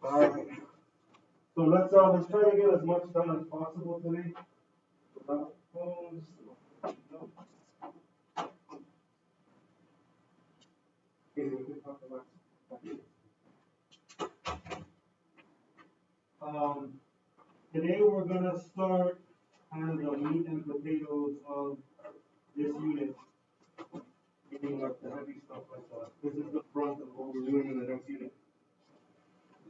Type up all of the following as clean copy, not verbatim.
Alright. So let's try to get as much done as possible today. Without phones. No. Okay, we can talk about today we're gonna start kind of the meat and potatoes of this unit. Meaning like the heavy stuff like that. This is the front of what we're doing in the next unit.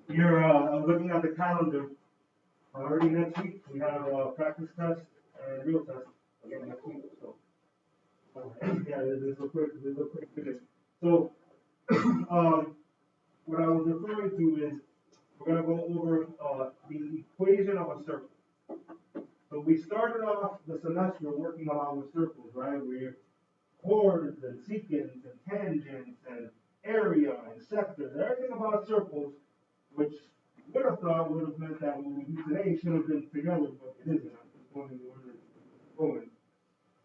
You're looking at the calendar. Already next week we have a practice test and real test again next week. So yeah, this is a quick finish. So what I was referring to is we're gonna go over the equation of a circle. So we started off the semester working along with circles, right? We're chords and secants and tangents and area and sectors, everything about circles, which you would have thought would have meant that what we do today should have been together, but it isn't. I'm just going in the order it's going.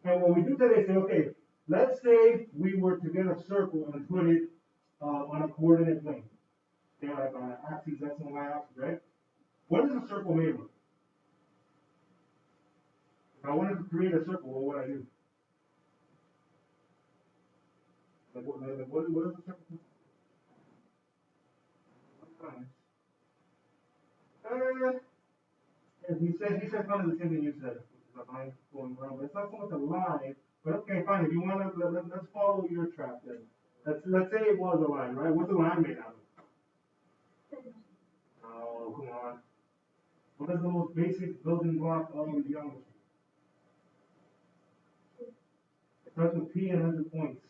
And what we do today is say, okay, let's say we were to get a circle and put it on a coordinate plane. They like on an axis, X and Y axis, right? What is a circle made of? If I wanted to create a circle, what would I do? What is a circle? He said kind of the same thing you said, which is a line going around, but it's not so much a line. But okay, fine. If you want to, let's follow your track then. Let's say it was a line, right? What's a line made out of? Oh, come on. What is the most basic building block of geometry? It starts with P and ends with points.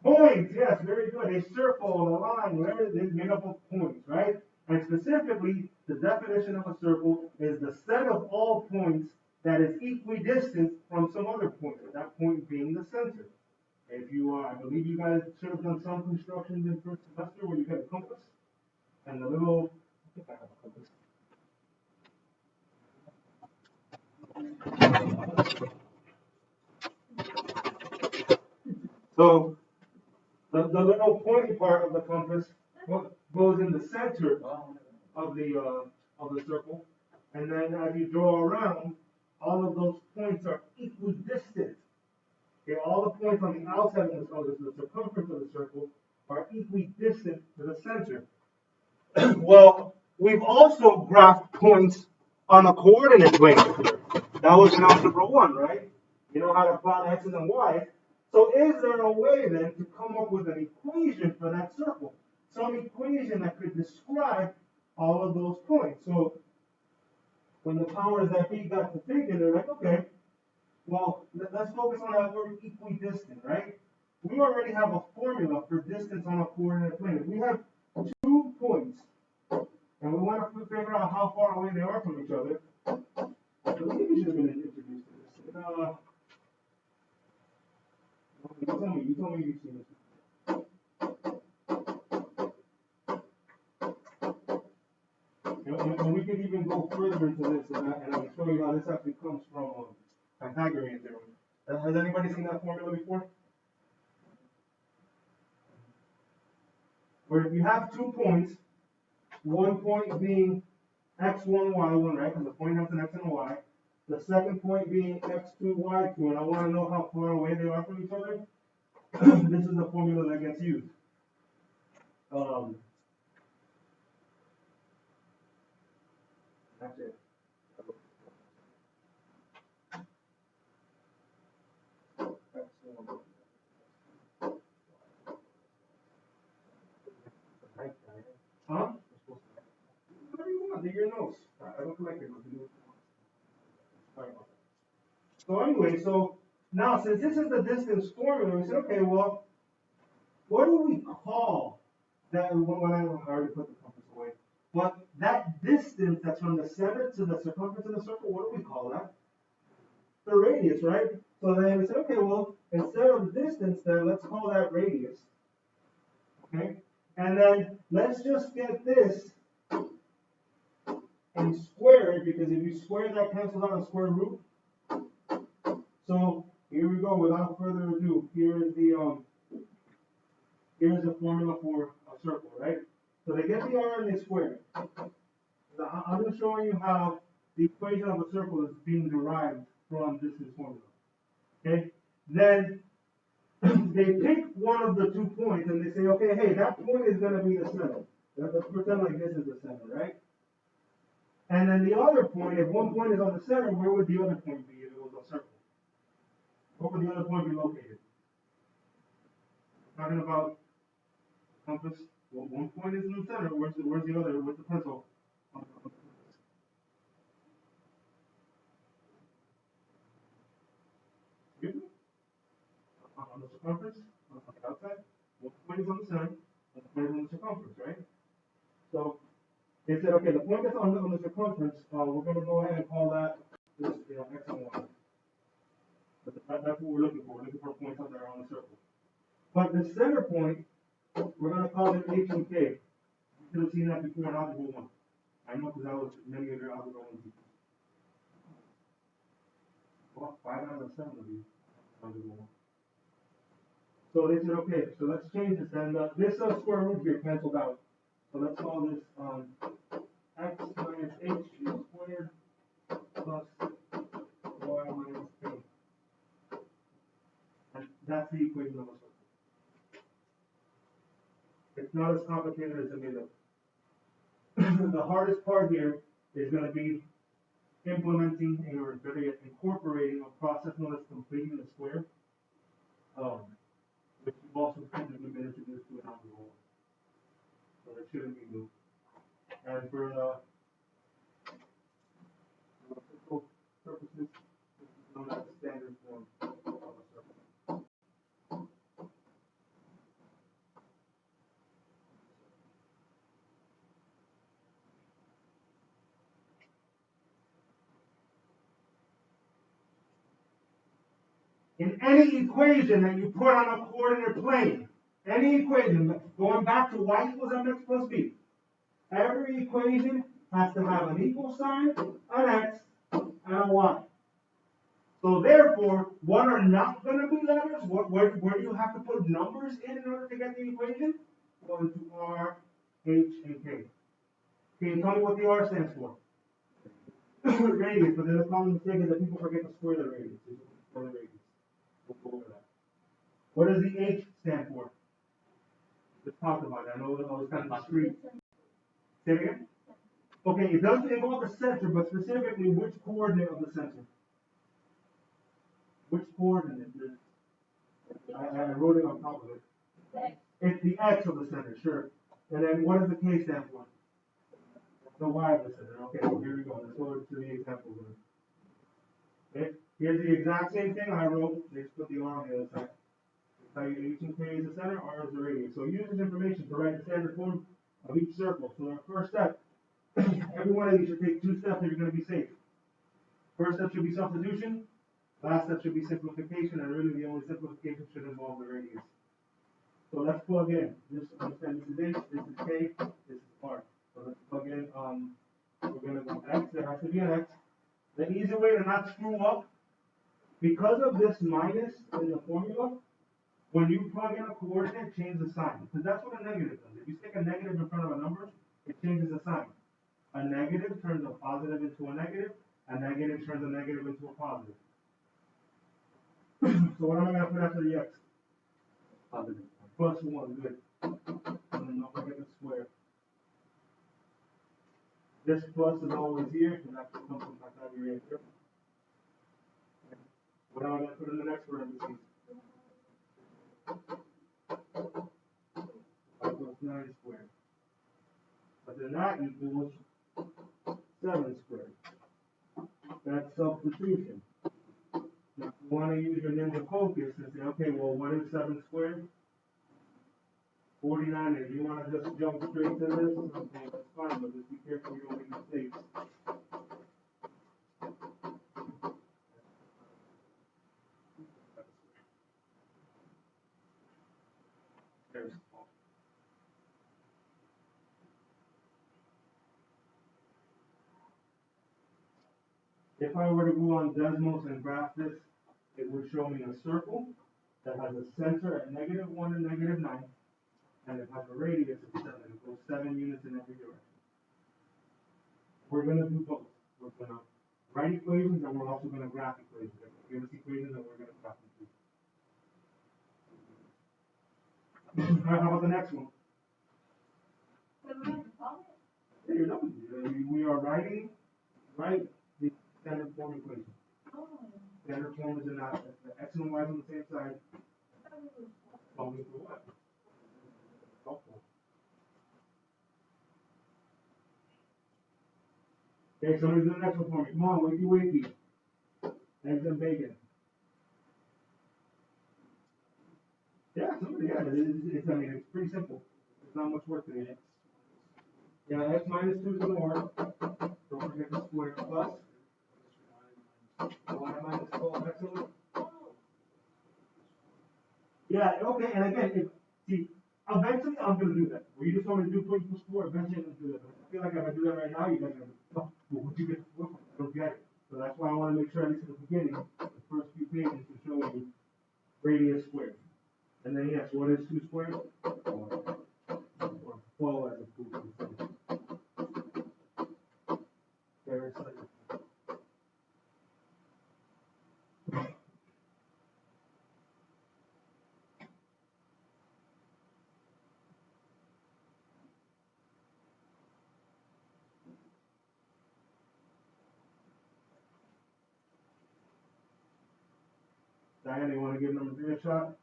Points, yes, very good. A circle, a line, whatever it is, made up of points, right? And specifically, the definition of a circle is the set of all points that is equidistant from some other point, that point being the center. If you I believe you guys should have done some constructions in first semester where you get a compass and the little, I think I have a compass. So, the little pointy part of the compass goes in the center of the circle, and then as you draw around, all of those points are equidistant. Okay, all the points on the outside of the circumference of the circle are equidistant to the center. Well, we've also graphed points on a coordinate plane. That was in algebra 1, right? You know how to plot x's and y's. So is there a way then to come up with an equation for that circle? Some equation that could describe all of those points. So when the powers that be got to thinking, they're like, okay, well, let's focus on that word equidistant, right? We already have a formula for distance on a coordinate plane. If we have 2 points, and we want to figure out how far away they are from each other, I believe we should have been introduced to this. You told me you've seen this. And we could even go further into this, and I'll show you how this actually comes from Pythagorean theorem. Has anybody seen that formula before? Where if you have 2 points, one point being x1, y1, right? Because the point has an x and a y. The second point being x2, y2, and I want to know how far away they are from each other. This is the formula that gets used. That's it. Huh? What do you want? They're your notes. I don't collect it. So anyway, so now since this is the distance formula, we said, okay, well, what do we call that? When I already put the compass away, but that distance that's from the center to the circumference of the circle, what do we call that? The radius, right? So then we said, okay, well, instead of the distance, then let's call that radius. Okay, and then let's just get this and square it, because if you square that, cancels out a square root. So here we go. Without further ado, here's the formula for a circle, right? So to get get the R and they square it. I'm just showing you how the equation of a circle is being derived from this formula. Okay? Then they pick one of the 2 points and they say, okay, hey, that point is going to be the center. Let's pretend like this is the center, right? And then the other point, if one point is on the center, where would the other point be if it was a circle? Where would the other point be located? Talking about compass. Well, one point is in the center. Where's the other? Where's the pencil? Excuse me? On the circumference, on the outside. One point is on the center. One point is on the circumference, right? So they said, okay, the point that's on the circumference, we're going to go ahead and call that this, x and y. That's what we're looking for. We're looking for points that are on the circle. But the center point, we're going to call it H and K. You should have seen that before in Algebra 1. I know because that was many of your Algebra 1 people. Well, 5 out of 7 of you. Algebra 1. So they said, okay, so let's change this. And this square root here canceled out. So let's call this x minus h squared plus y minus k. And that's the equation of a circle. It's not as complicated as it may look. The hardest part here is going to be implementing or better yet incorporating a process known as completing the square, which you've also technically been introduced to in Algebra 1. So it shouldn't be new. And for fiscal purposes, this is known as the standard form of a circle. In any equation that you put on a coordinate plane, any equation, going back to y equals mx plus b, every equation has to have an equal sign, an x, and a y. So therefore, what are not going to be letters? Where do you have to put numbers in order to get the equation? Going to R, H, and K. Can you tell me what the R stands for? Radius, but then the common mistake is that people forget to square the radius. We'll go over that. What does the H stand for? Let's talk about it. I know it's kind of discreet. Say it again? Okay, it doesn't involve the center, but specifically which coordinate of the center? Which coordinate is I wrote it on top of it. It's the x of the center, sure. And then what does the k stand for? The y of the center. Okay, so here we go. Let's go to the example then. Okay, here's the exact same thing I wrote. They just put the r on the other side. Tell you H and K is the center, R is the radius. So use this information to write the standard form of each circle. So our first step, every one of these should take 2 steps if you're going to be safe. First step should be substitution. Last step should be simplification, and really the only simplification should involve the radius. So let's plug in. Just understand this is H, this is K, this is R. So let's plug in, we're going to go X, there has to be an X. The easy way to not screw up, because of this minus in the formula, when you plug in a coordinate, change the sign. Because that's what a negative does. If you stick a negative in front of a number, it changes the sign. A negative turns a positive into a negative turns a negative into a positive. So what am I going to put after the x? Positive. Plus 1, good. And then don't forget the square. This plus is always here, so that becomes some Pythagorean here. What am I going to put in the next parentheses? 5 plus 9 squared. But then that equals 7 squared. That's substitution. Now, if you want to use your ninja focus and say, okay, well, what is 7 squared? 49. If you want to just jump straight to this, okay, that's fine, but just be careful you don't make mistakes. There's If I were to go on Desmos and graph this, it would show me a circle that has a center at -1 and -9, and it has a radius of 7. It goes 7 units in we're gonna do both. We're gonna write equations and we're also gonna graph equations. If we give us equations and we're gonna graph them too. All right, how about the next one? Yeah, you're done. We are writing, right, the standard form equation. Standard form is not, the x and y is on the same side. Solving for what? Helpful. Okay, somebody do the next one for me. Come on, wakey wakey. Eggs and bacon. Yeah, somebody, yeah, I mean, it's pretty simple. It's not much work to it. Yeah, x minus 2 is more. Don't forget the square plus y minus 12 x over. Yeah, okay, and again, see, eventually I'm gonna do that. Where you just want me to do 2 equals 4, eventually I'm gonna do that. But I feel like if I do that right now, you guys are gonna be, oh, well, what'd you get the 4 from? I don't get it. So that's why I wanna make sure at least at the beginning, the first few pages to show you radius squared. And then yes, what is 2 squared? Or 12 as a proof. Very simple. Diana, you want to give number 3 a shot?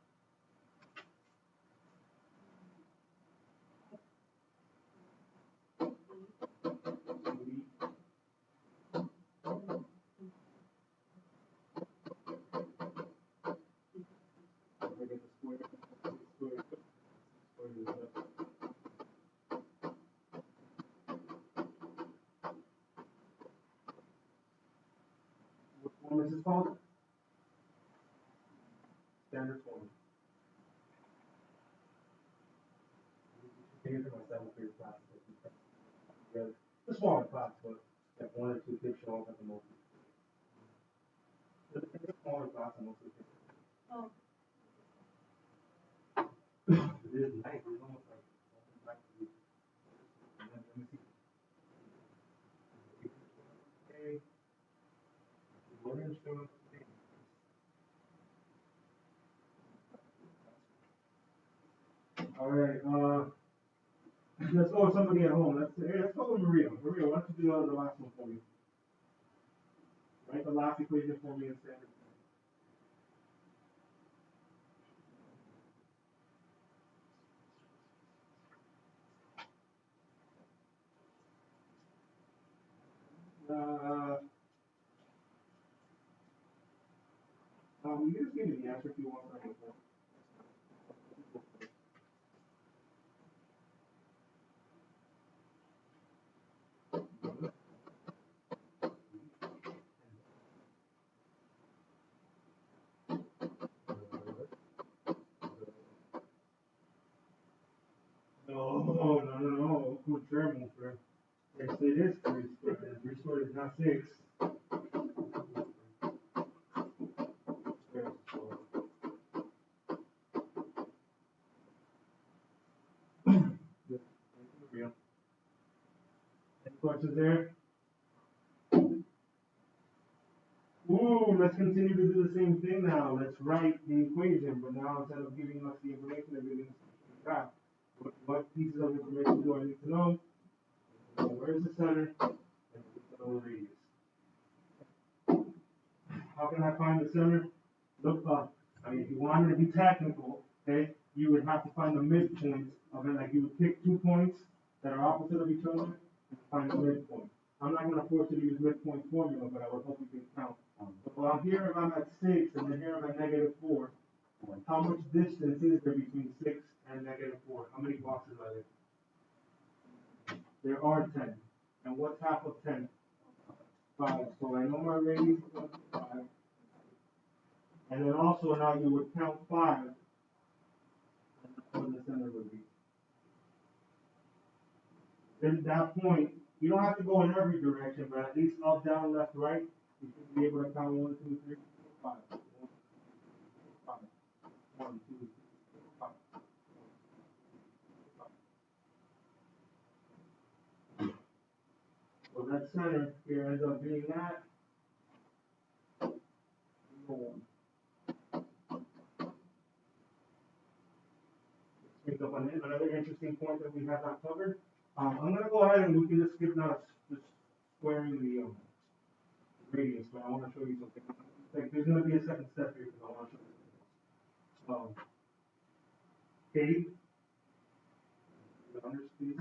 What form is this called? Standard form. Here's my 7th grade class. It's a smaller class, but like 1 or 2 kids show up at the most. It's a smaller class than most of the kids. Oh. It is nice. It's almost like let me see. Okay. All right. Let's go with somebody at home. Let's go with Maria. Maria, why don't you do the last one for me? Write the last equation for me in standard. You just give me the answer if you want. No. Good German, friend. Yes, it is 3 squared. 3 squared is not 6. Any questions there? Ooh, let's continue to do the same thing now. Let's write the equation, but now instead of giving us the information, they're giving us the graph. What pieces of information do I need to know? Where's the center? And the radius. How can I find the center? Look up. I mean, if you wanted to be technical, okay, you would have to find the midpoint of it. Like you would pick 2 points that are opposite of each other and find the midpoint. I'm not going to force you to use midpoint formula, but I would hope you can count. Well, here I'm at 6, and then here I'm at -4. How much distance is there between 6 and -4? How many boxes are there? There are 10. And what's half of 10? 5. So I know my radius is going to be 5. And then also now you would count 5, and what the center would be. At that point, you don't have to go in every direction, but at least up, down, left, right, you should be able to count 1, 2, 3, 4, 5. 1, 2, 3, 4, 5. So that center here ends up being that. One. Brings up another interesting point that we have not covered. I'm gonna go ahead and we can just skip now, just squaring the radius, but I want to show you something. Like there's gonna be a second step here because I want to show you. Katie, please.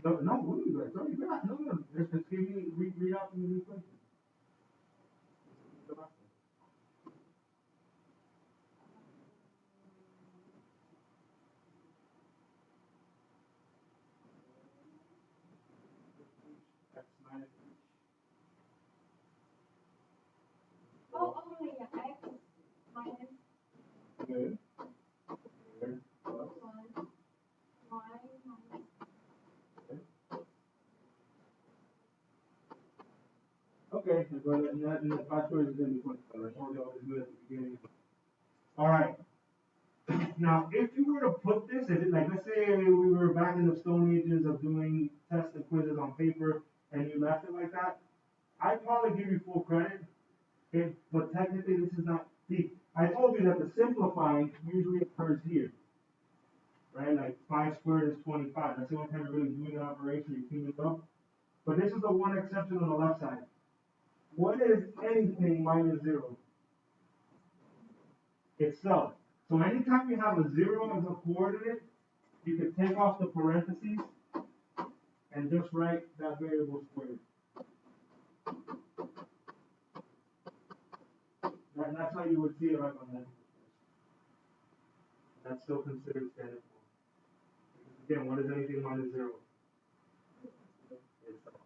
No, what are you guys? Sorry, no. Just Katie, read out the new question. Yeah, x minus Good. one, y minus Okay, and the password is going to be 25. I told you I was good at the beginning. All right. Now, if you were to put this, like let's say we were back in the Stone Ages of doing tests and quizzes on paper, and you left it like that, I'd probably give you full credit. Okay, but technically this is not. See, I told you that the simplifying usually occurs here, right? Like 5 squared is 25. That's the only time you're really doing an operation. You clean it up. But this is the one exception on the left side. What is anything minus 0? Itself. So anytime you have a 0 as a coordinate, you can take off the parentheses and just write that variable squared. That's how you would see it right on that. That's still considered standard form. Again, what is anything minus 0? Itself.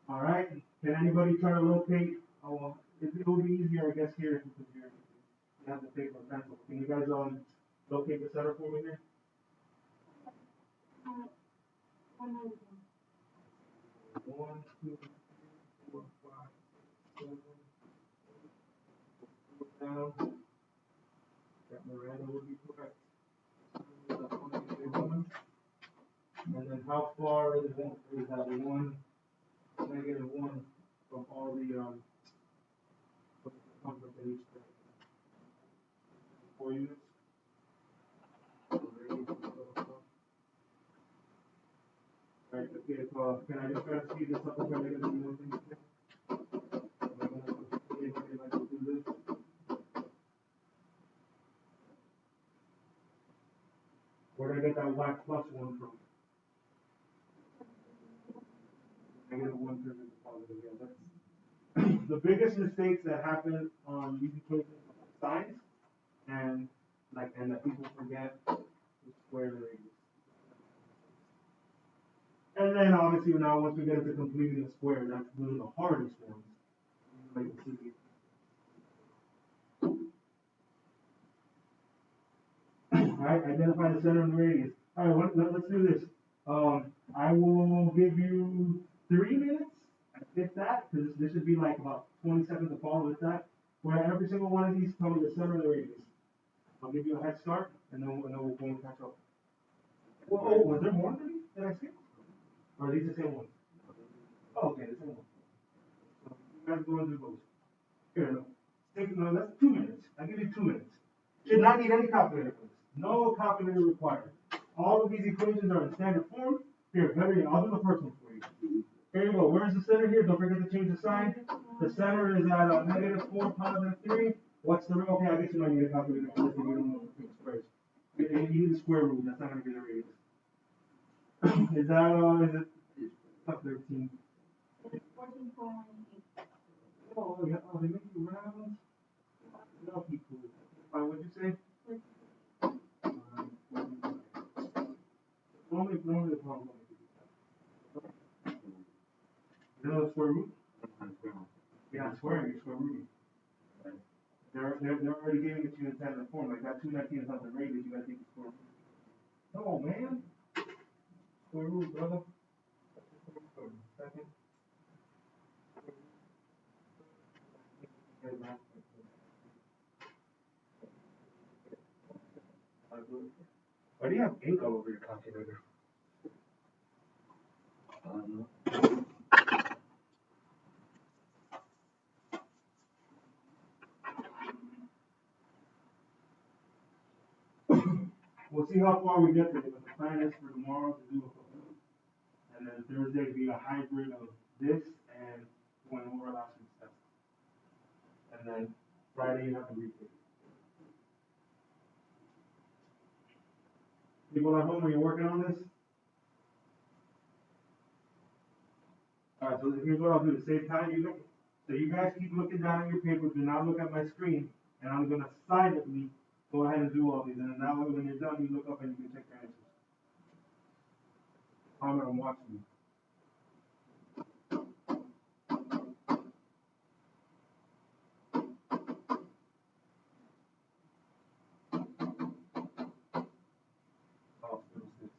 All right. Can anybody try to locate? Oh, it will be easier, I guess, here because you have the paper and pencil. Can you guys locate the center for me here? 100. 1, 2, 3, 4, 5, 7, 8, down. That Miranda would be correct. And then how far is that 1, negative 1 from all the circumference in each side? 4 units. Alright, okay, can I just try to speed this up a bit? I'm gonna do one thing. Where did I get that y plus 1 from? Negative 1 turns into positive. Yeah, that's the biggest mistakes that happen on these equations are signs and that people forget to square the radius. And then obviously now once we get into completing the square, that's one of the hardest ones. Like Alright, identify the center and the radius. Alright, let's do this. I will give you 3 minutes, if that, because this should be like about 20 seconds to follow with that, where every single one of these come to the center and the radius. I'll give you a head start, and then we'll go and catch up. Well, oh, was there more than these that I skipped? Or are these the same ones? Oh, okay, the same one. So you guys go and do those. Here, no, that's 2 minutes. I'll give you 2 minutes. Should not need any calculator for this. No calculator required. All of these equations are in standard form. Here, I'll do the first one for you. Here you go. Where's the center here? Don't forget to change the sign. The center is at negative 4, positive 3. What's the, okay, I guess you might need a calculator for this if you don't know the squares. You need the square root. That's not going to be the radius. Is it 13? It's 14.8. Oh, yeah, they make you round. No, people. What'd you say? Normally the problem. You know the square root? Yeah, squaring, square root. They're already giving it to you in standard form. Like that 219 is not the radius, you gotta take the square root. No, man. Square root, brother. Second. Why do you have ink all over your calculator? We'll see how far we get there, but the plan is for tomorrow to do a couple. And then Thursday be a hybrid of this and going over last week's test. And then Friday you have to retake. People at home, are you working on this? Alright, so here's what I'll do to save time. So you guys keep looking down at your paper, do not look at my screen, and I'm gonna silently go ahead and do all these, and then that way when you're done, you look up and you can check your answers. I'm watching you. Oh, fiddlesticks.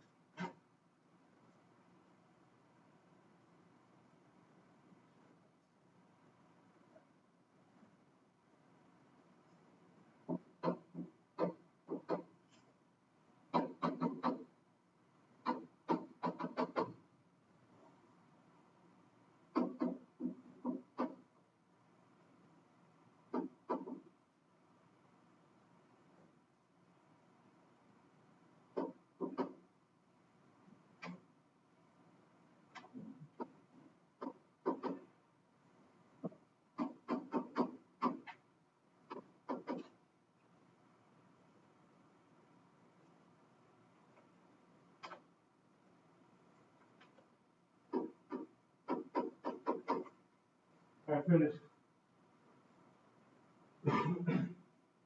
I finished.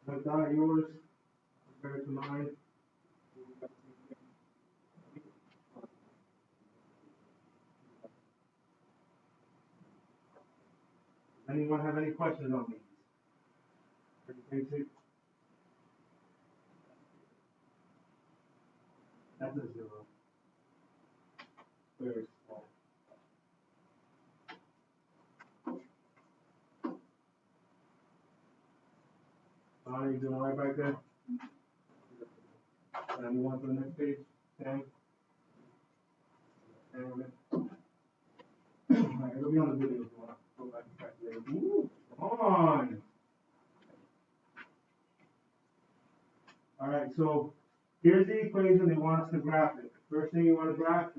But not yours, compared to mine. Anyone have any questions on these? Pretty basic. That's a 0. Very small. You doing all right back there? And move on to the next page. 10. Alright, it'll be on the video if you want to go back and calculate. Ooh, come on! Alright, so here's the equation they want us to graph it. First thing you want to graph,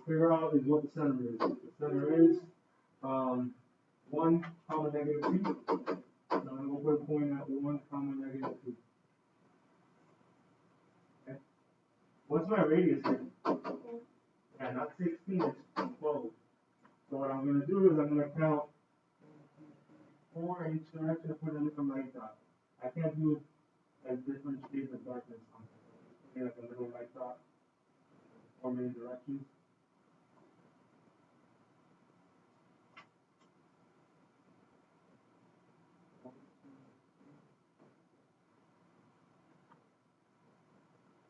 figure out is what the center is. The center is 1, comma, negative 2. So I'm going to put a point at 1, comma, negative 2. Okay. What's my radius here? Yeah, not 16, it's 12. So what I'm going to do is I'm going to count 4 in each direction and put in a light dot. I can't do as different shades of darkness on it. Like a little light dot. 4 main directions.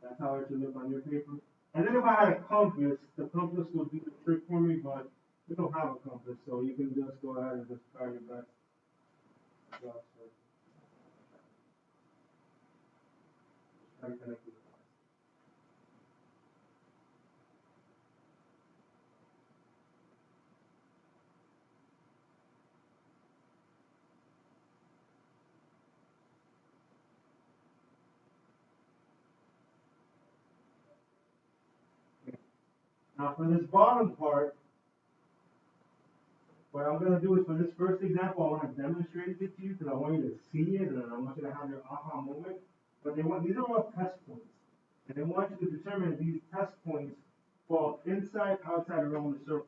That's how it should look on your paper. And then if I had a compass, the compass would do the trick for me, but we don't have a compass, so you can just go ahead and just try your best. Try to connect with the device. Now for this bottom part, what I'm going to do is for this first example, I want to demonstrate it to you because I want you to see it and I want you to have your aha moment. But these are all test points. And they want you to determine if these test points fall inside, outside, or around the circle.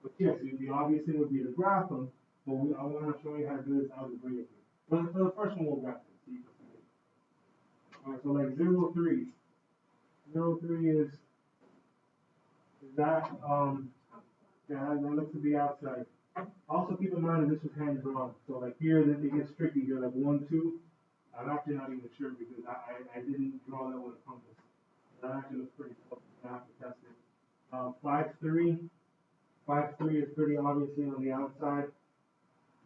But yes, the obvious thing would be to graph them, but I want to show you how to do this algebraically. For the first one, we'll graph it. So you can see it. Alright, so like 0, 3. 0, 3 is that, yeah, that looks to be outside. Also keep in mind that this was hand drawn. So like here, then it gets tricky here, like 1, 2. I'm actually not even sure because I didn't draw that with a compass. That actually looks pretty close. I have to test it. 5, 3. 5, 3 is pretty obviously on the outside.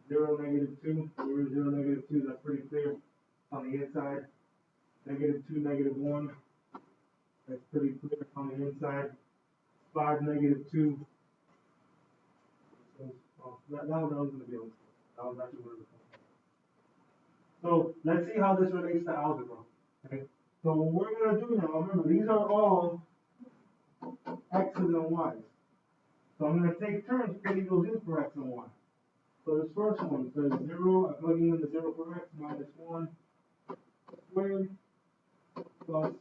0, negative 2. 0, 0, negative 2. That's pretty clear on the inside. Negative 2, negative 1. inside, 5, -2. That one I was going to be able to. That was actually one of the questions. So let's see how this relates to algebra. Okay. So what we're going to do now, remember, these are all x's and y's. So I'm going to take turns putting those in for x and y. So this first one says 0, I'm plugging in the 0 for x, -1 squared plus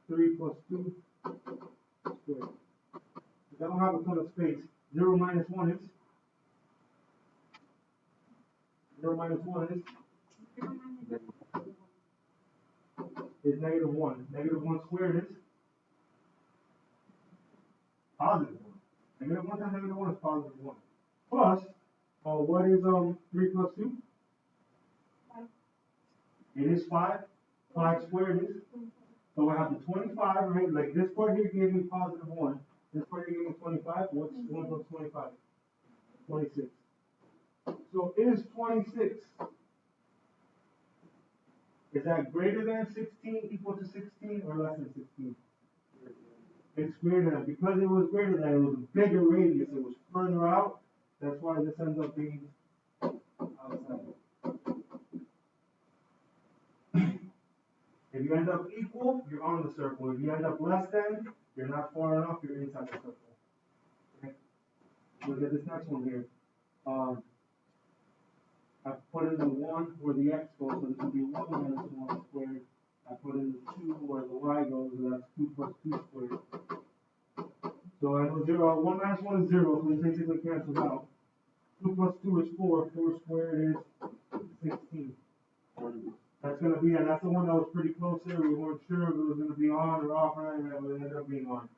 3 plus 2 squared. I don't have a ton of space. 0 minus 1 is? 0 minus 1 is? Is -1. -1 squared is? +1. -1 times -1 is +1. Plus, what is 3 plus 2? It is 5. 5 squared is? So I have the 25, right? Like this part here gave me +1. This part here gave me 25. What's 1 plus 25? 26. So is 26, is that greater than 16, equal to 16, or less than 16? It's greater than, because it was greater than, it was a bigger radius, it was further out, that's why this ends up being outside. If you end up equal, you're on the circle. If you end up less than, you're not far enough, you're inside the circle. Okay? Look at this next one here. I put in the 1 where the x goes, so this would be 1 minus 1 squared. I put in the 2 where the y goes, so that's 2 plus 2 squared. So I know 0, 1 minus 1 is 0, so this basically cancels out. 2 plus 2 is 4, 4 squared is 16. That's going to be, and that's the one that was pretty close there. We weren't sure if it was going to be on or off, right? And it ended up being on.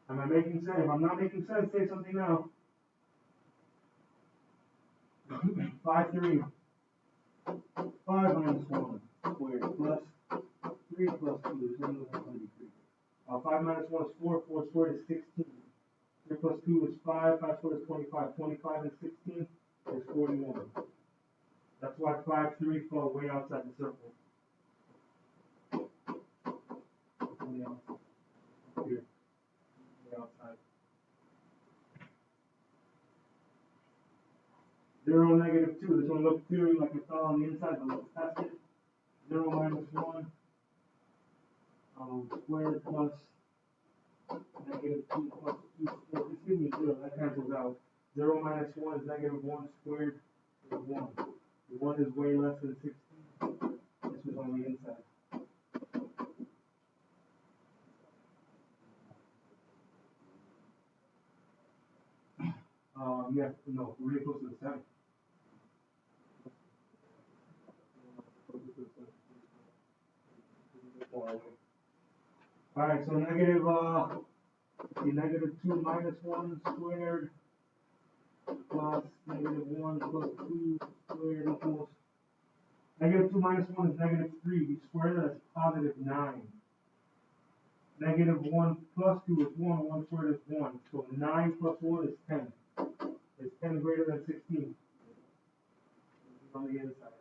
Am I making sense? If I'm not making sense, say something now. 5, 3. 5 minus 1 squared plus 3 plus 2 is 1 3. 5 minus 1 is 4. 4 squared is 16. 3 plus 2 is 5. 5 squared is 25. 25 and 16 is 41. That's why 5, 3 fell way outside the circle. Here. Outside. 0, -2. This one looks clearly like it fell on the inside, but let's test it. 0 minus 1 squared plus -2 plus 2 squared. Just give me 0. That cancels out. 0 minus 1 is -1 squared is 1. 1 is way less than 16. This was on the inside. Yeah, no, we're really close to the 7. Alright, so -2 minus 1 squared plus -1 plus 2 squared equals -2 minus 1 is -3. You square that, that's +9. -1 plus 2 is 1. 1 squared is 1. So 9 plus 1 is 10. Is 10 greater than 16? On the inside.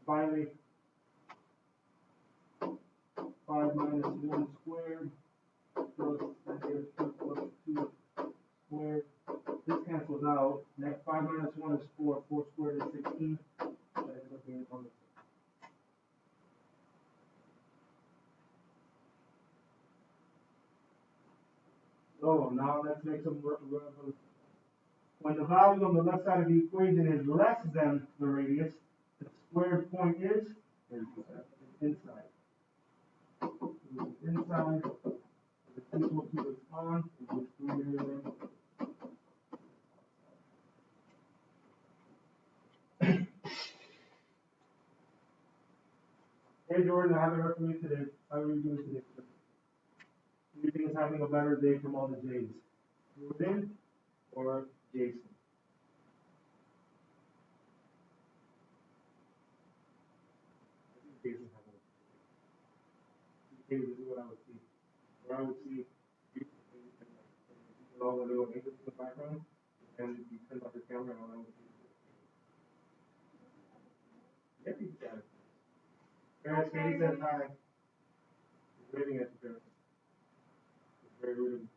Finally, 5 minus 1 squared plus -2 plus 2 squared. This cancels out. Next 5 minus 1 is 4. 4 squared is 16. That ends up being on the So now let's make some when the value on the left side of the equation is less than the radius, the squared point is inside. Inside is equal to its on, which is greater than. Hey Jordan, I haven't heard from you today. How are you doing today? Who do you think is having a better day from all the J's? Ruben or Jason? Jason having a this is what I would see. Where I would see you all the little angels in the background, and you turn off your camera and all that would see. Maybe you can. Parents, Katie said hi. She's waving at you, parents. It's very rude.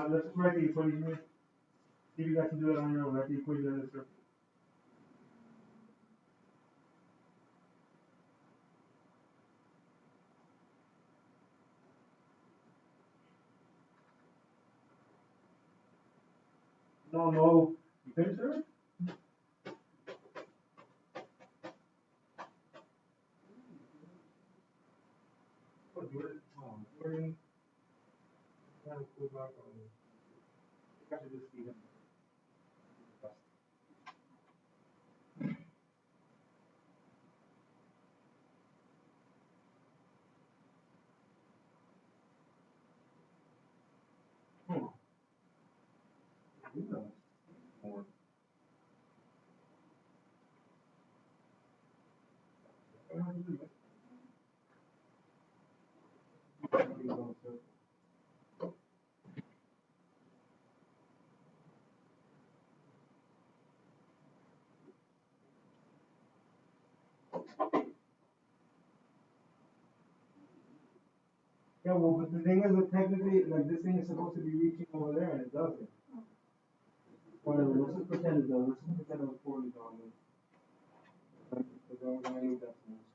Let's just write the equation here. See if you guys can do it on your own. Write the equation in the circle. No. You finished it? What, Jordan? Oh, Jordan. Trying to pull back on me. I should just see him. Hmm. More. Yeah, well, but the thing is that technically, like, this thing is supposed to be reaching over there, and it doesn't. Whatever, let's just pretend it does. Let's just pretend it was 40 dollars. Because I don't need decimals.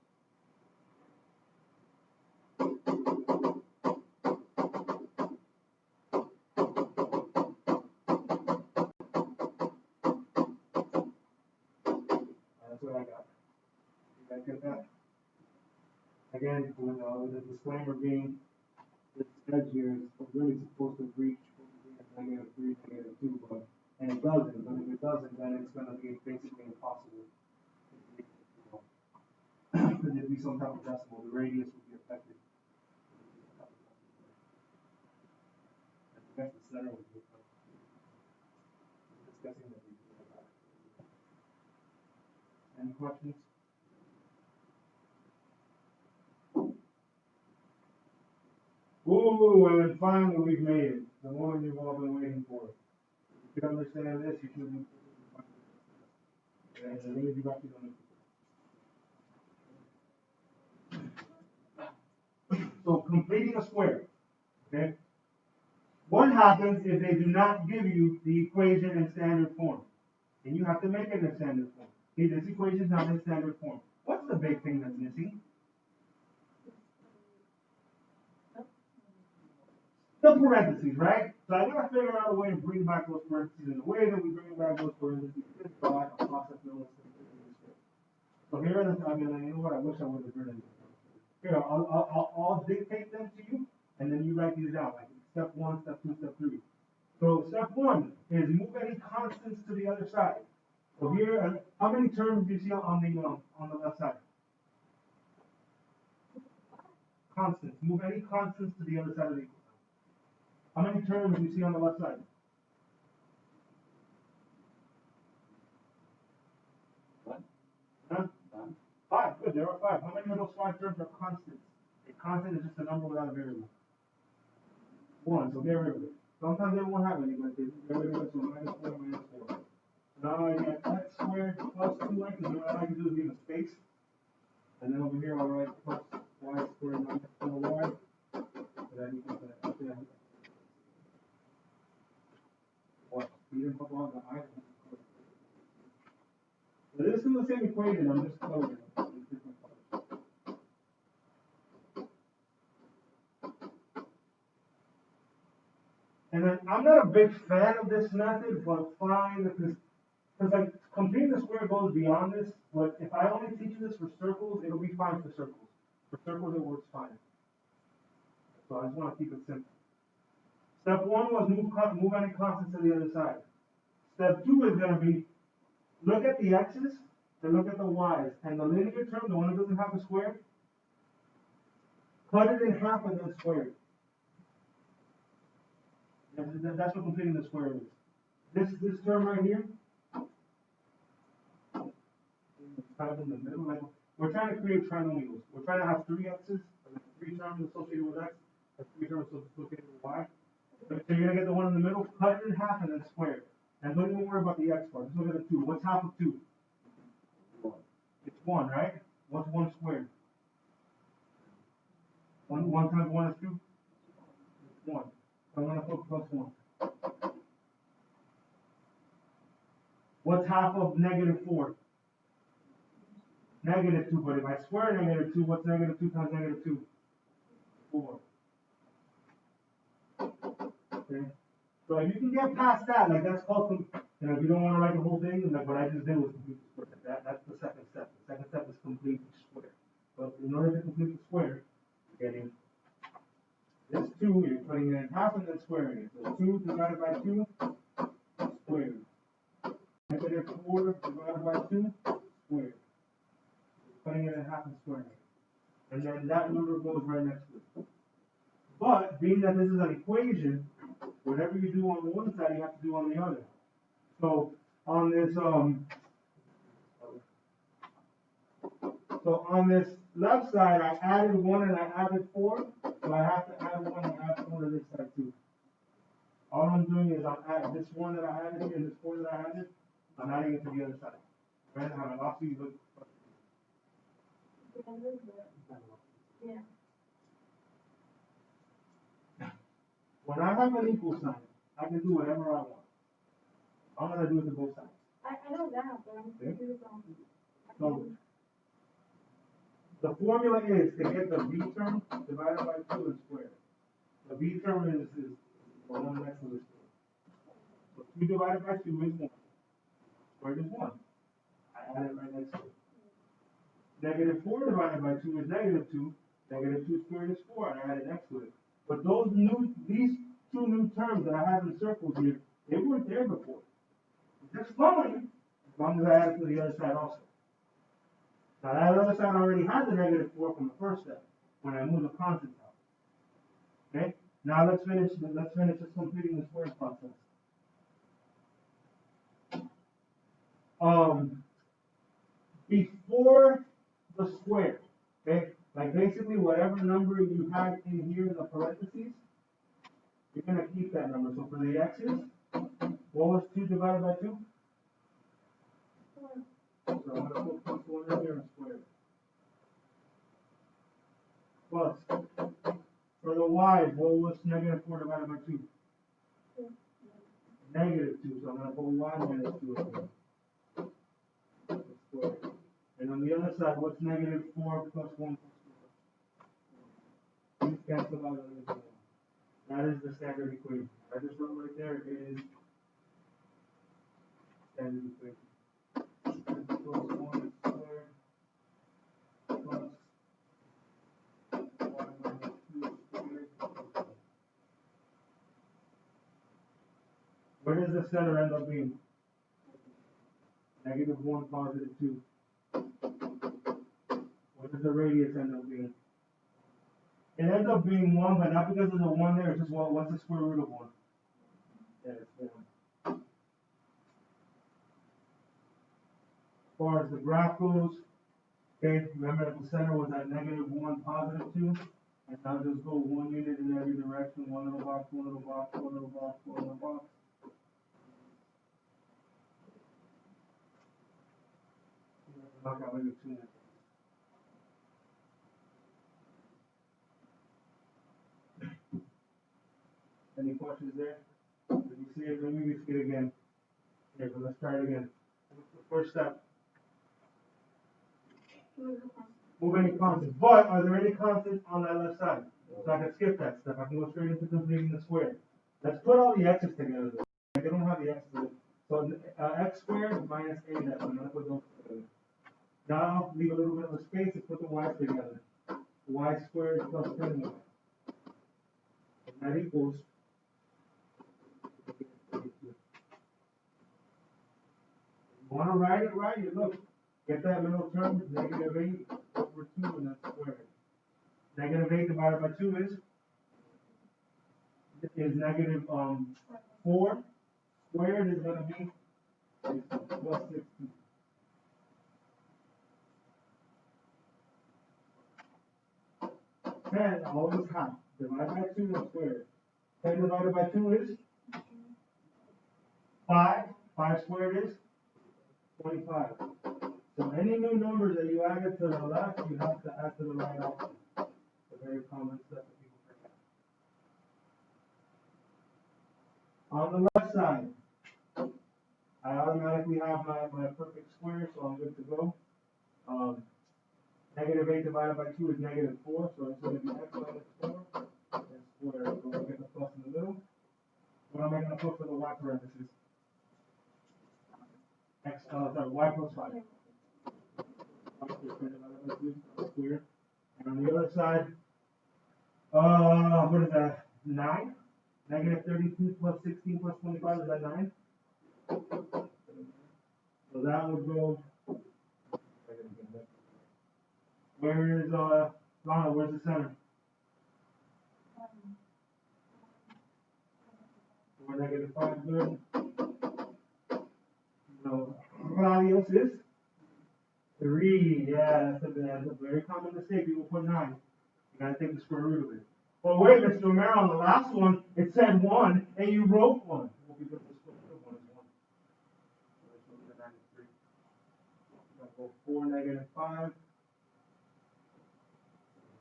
That's what I got. You guys get that? Again, with the disclaimer being, this edge here is really supposed to reach -3, -2, but, and it doesn't, but if it doesn't, then it's gonna be basically impossible. Because there'd be some type of decimal, the radius would be affected. I guess the center would be affected. Just guessing that we do that. Any questions? Ooh, and then finally we've made it. The moment you've all been waiting for. If you understand this, you should be. And as long as you've actually done it. So completing a square, okay? What happens if they do not give you the equation in standard form? And you have to make it in standard form. Okay, this equation is not in standard form. What's the big thing that's missing? The parentheses, right? So I gotta figure out a way to bring back those parentheses. And the way that we bring back those parentheses is by a process known as simplification. So here it is. I mean, you know what? I wish I would have written it. Here, I'll dictate them to you, and then you write these down, like step 1, step 2, step 3. So step 1 is move any constants to the other side. So here, how many terms do you see on the left side? Constants. Move any constants to the other side of the equation. How many terms do you see on the left side? Huh? 5. Good. There are 5. How many of those 5 terms are constants? A constant is just a number without a variable. 1. So get rid of it. Sometimes they won't have any, but they get rid of it. So -4, -4. Now I get x squared plus 2x. And what I like to do is leave a space. And then over here I'll write plus y squared minus 4y. So that equals that. What? You didn't put on the I. So this is the same equation. I'm just coloring it. And then I'm not a big fan of this method, but fine, because like completing the square goes beyond this. But if I only teach you this for circles, it'll be fine for circles. For circles, it works fine. So I just want to keep it simple. Step 1 was move any constants to the other side. Step 2 is going to be look at the x's and look at the y's. And the linear term, the one that doesn't have a square, cut it in half and then square it. That's what completing the square is. This term right here, kind of in the middle. Like we're trying to create trinomials. We're trying to have 3 x's three terms associated with x, has three terms associated with y. So you're gonna get the one in the middle, cut it in half and then square it. And don't even worry about the x part, just look at the 2. What's half of 2? It's 1, right? What's 1 squared? 1 times 1 is 2? It's 1. So I'm gonna put plus 1. What's half of negative 4? Negative 2, but if I square negative 2, what's negative 2 times negative 2? 4. Okay? So if you can get past that, like that's called, if you don't want to write the whole thing, like what I just did was complete the square. That's the second step. The second step is complete the square. But in order to complete the square, you're getting this 2, you're putting it in half and then squaring it. So 2 divided by 2, squared. Negative 4 divided by 2, squared. Putting it in half and squaring it. And then that number goes right next to it. But being that this is an equation, whatever you do on one side, you have to do on the other. So on this left side, I added 1 and I added 4, so I have to add 1 and add 4 to this side too. All I'm doing is I'm adding this 1 that I added here and this 4 that I added, I'm adding it to the other side. Right? Have I lost you? Yeah. When I have an equal sign, I can do whatever I want. As long as I do it to both sides. I know that, but I'm confused on. So the formula is to get the b term divided by 2 and squared. The b term is the one next to this. So 2 divided by 2 is 1. Squared is 1. I add it right next to it. Negative 4 divided by 2 is negative 2. Negative 2 squared is 4, and I add it next to it. But these 2 new terms that I have in circles here, they weren't there before. It's just fine, as long as I add it to the other side also. Now that other side already had the negative 4 from the first step, when I moved the constant out. Okay? Now let's finish just completing the square process. Before the square, okay? Like basically whatever number you have in here in the parentheses, you're gonna keep that number. So for the x's, what was 2 divided by 2? So I'm gonna put plus 1 in here and square it. Plus, for the y's, what was negative 4 divided by 2? Negative 2, so I'm gonna put y minus 2 in here. Square it. And on the other side, what's negative 4 plus 1 plus 4? These cancel out on this one. That is the standard equation. I just wrote right there is standard equation. X plus 1 squared plus y minus 2 squared. Where does the center end up being? Negative 1, positive 2. What does the radius end up being? It ends up being 1, but not because there's a 1 there, it's just what's the square root of 1? Yeah, it's 1. As far as the graph goes, okay, remember that the center was at negative 1, positive 2, and now just go 1 unit in every direction, 1 little box, 1 little box, 1 little box, 1 little box. Knock out maybe 2 minutes. Any questions there? Did you see it? Let me see it again. Okay, so let's try it again. First step. Move any constants. But are there any constants on that left side? So I can skip that step. I can go straight into completing the square. Let's put all the x's together. They don't have the x's. So x squared minus a, that's I'm going to put those together. Now leave a little bit of a space and put the y's together. Y squared plus 10y. That equals. You want to write it right? You look. Get that middle term, negative 8 over 2, and that's squared. Negative 8 divided by 2 is negative 4. Squared is going to be plus 16. 10, always half. Divide by 2 and square. 10 divided by 2 is 5. 5 squared is 25. So any new numbers that you added to the left, you have to add to the right also. It's a very common step that people forget. On the left side, I automatically have my perfect square, so I'm good to go. Negative 8 divided by 2 is negative 4, so it's going to be x minus 4 and square. So we'll get the plus in the middle. What am I going to put for the y parentheses? Y plus 5. Square. And on the other side, what is that? 9? Negative 32 plus 16 plus 25, is that 9? So that would go. Where is Ronald? Where's the center? 4 negative 5, good. So Claudius is 3. Yeah, that's a very common mistake. People put 9. You gotta take the square root of it. Well, wait, Mr. Romero, on the last one, it said 1, and you wrote 1. Well, because the square root of 1 is 1. So it's 93. So go 4 negative 5.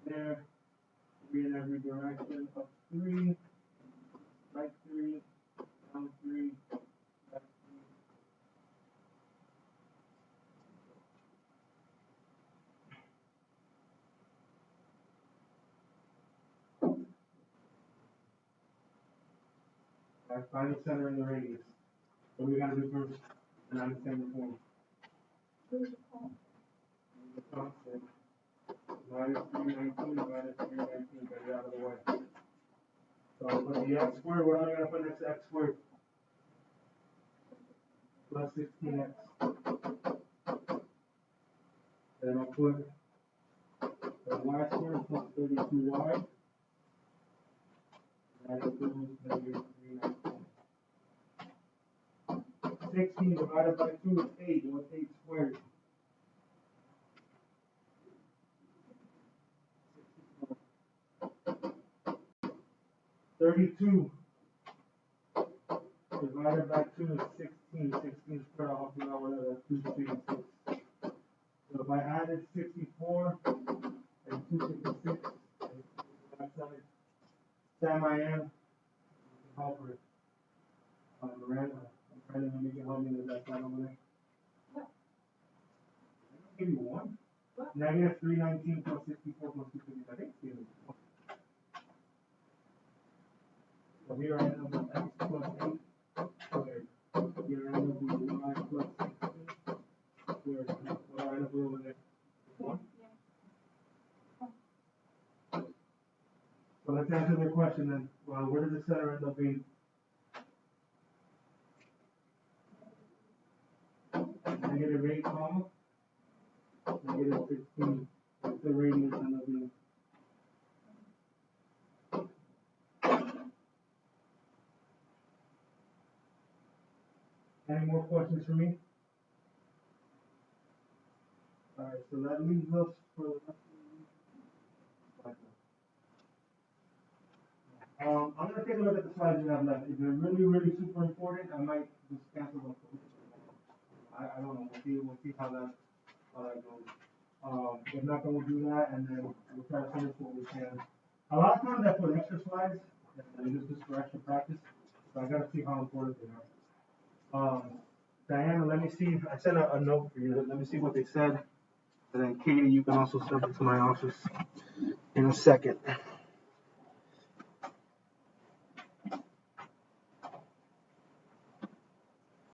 There. 3 in every direction. Up 3. Right 3. Down 3. Left 3. Find the center and the radius. What do we gotta do first? And I'm the same form. Minus 319, minus 319, get it out of the way. So I'll put the x squared. What am I gonna put next to x squared? Plus 16x. Then I'll put the y squared plus 32y. That equals negative 319. 16 divided by 2 is 8. What's 8 squared? 32 divided by 2 is 16. 16 squared, I'll help you out with that. 2, 3, and 6. So if I added 64 and 256, Sam, I am helper. Miranda, Miranda, you can help me with that side over there. I'll give you 1. Negative 319 plus 64 plus 256. I think it's given. So here I end up with x plus 8 squared. Here I end up with y plus 16 squared. What do I end up with over there? 1? So let's answer the question then. Well, where does the center end up being? Negative 8, comma? Negative 16. What's the radius end up being? Any more questions for me? Alright, so that leaves us for the rest of the week. I'm gonna take a look at the slides we have left. If they're really, really super important, I might just cancel them. I don't know. We'll see how that goes. If not, then we'll do that, and then we'll try to finish what we can. A lot of times I put extra slides, and just for extra practice. So I gotta see how important they are. Diana, let me see. I sent a note for you. Let me see what they said. And then Katie, you can also send it to my office in a second.